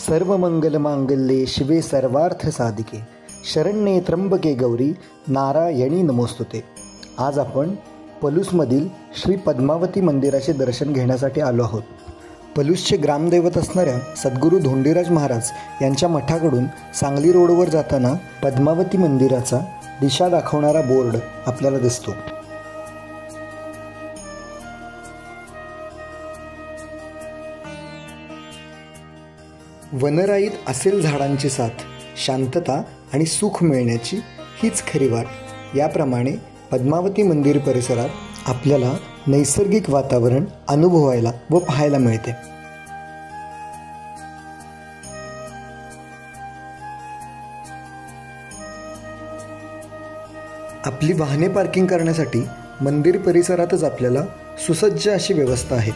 सर्वमंगलमांगल्ये शिवे सर्वार्थ साधिके शरण्ये त्र्यंबके गौरी नारायणी नमोस्तुते। आज आपण पलूसमधील श्री पद्मावती मंदिराचे दर्शन घेण्यासाठी आलो आहोत। पलूसचे ग्रामदैवत असणाऱ्या सद्गुरू धोंडीराज महाराज यांच्या मठाकडून सांगली रोडवर जाताना पद्मावती मंदिराचा दिशा दाखवणारा बोर्ड आपल्याला दिसतो। वनराईत असेल झाडांची साथ, शांतता आणि सुख मिळण्याची हीच खरी वाट। याप्रमाणे पद्मावती मंदिर परिसरात आपल्याला नैसर्गिक वातावरण अनुभवायला व पाहायला मिळते। आपली वाहने पार्किंग करण्यासाठी मंदिर परिसरातच आपल्याला सुसज्ज अशी व्यवस्था आहे।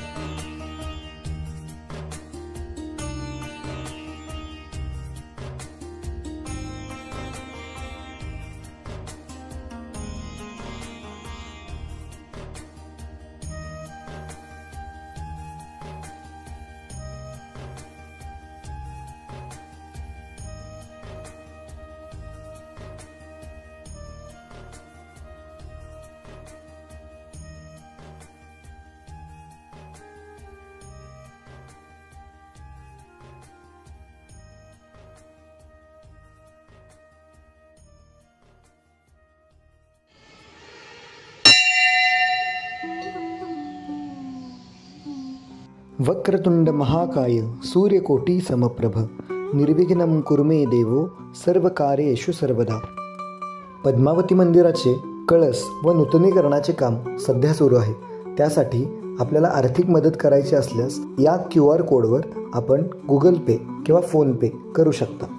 वक्रतुंड महाकाय सूर्यकोटी समप्रभ निर्विघ्नं कुरु मे देवो सर्वकार्येषु सर्वदा। पद्मावती मंदिराचे कळस व नूतनीकरणाचे काम सध्या सुरू आहे। त्यासाठी आपल्याला आर्थिक मदत करायची असल्यास या QR कोडवर आपण गुगल पे किंवा फोन पे करू शकता।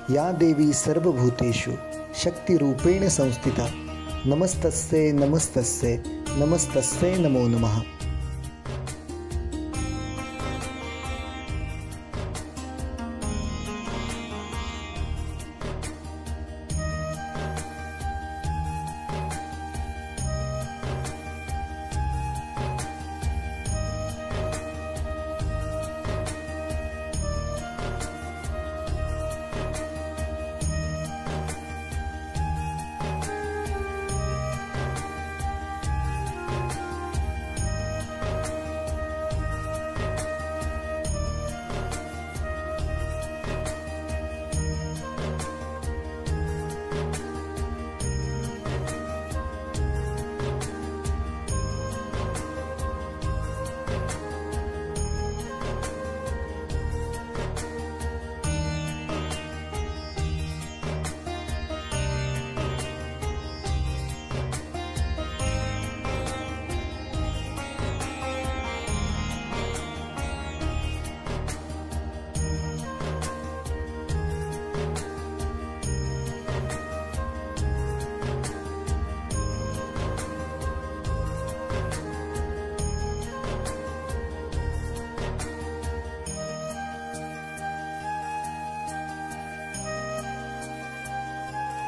या देवी सर्वभूतेषु शक्तिरूपेण संस्थिता नमस्तस्यै नमस्तस्यै नमस्तस्यै नमो नमः।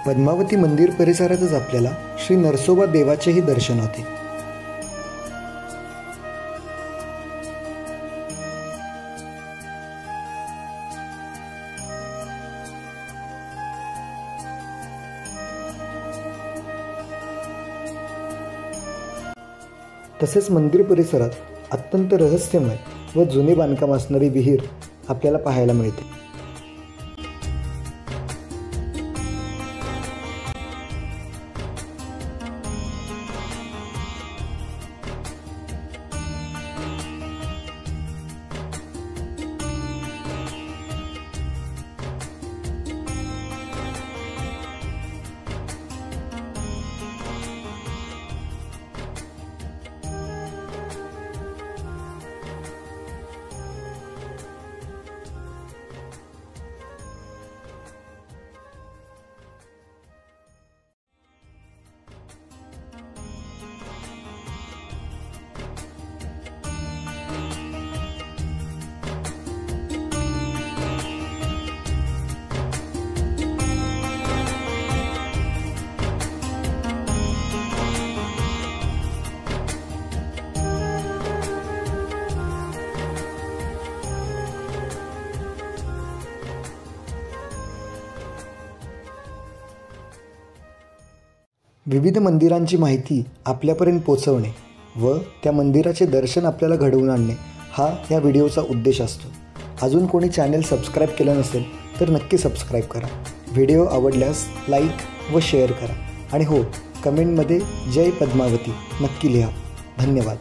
पद्मावती मंदिर परिसरातच आपल्याला श्री नरसोबा देवाचेही दर्शन होते। तसेच मंदिर परिसरात अत्यंत रहस्यमय व जुने बांधकाम असणारी विहीर आपल्याला पाहायला मिळते। विविध मंदिरांची माहिती आपल्यापर्यंत पोचवणे व त्या मंदिराचे दर्शन आपल्याला घडवून आणणे हा या व्हिडिओचा उद्देश असतो. अजून कोणी चॅनल सबस्क्राईब केलं नसेल तर नक्की सबस्क्राईब करा. व्हिडिओ आवडल्यास लाईक व शेअर करा आणि हो, कमेंटमध्ये जय पद्मावती नक्की लिहा. धन्यवाद.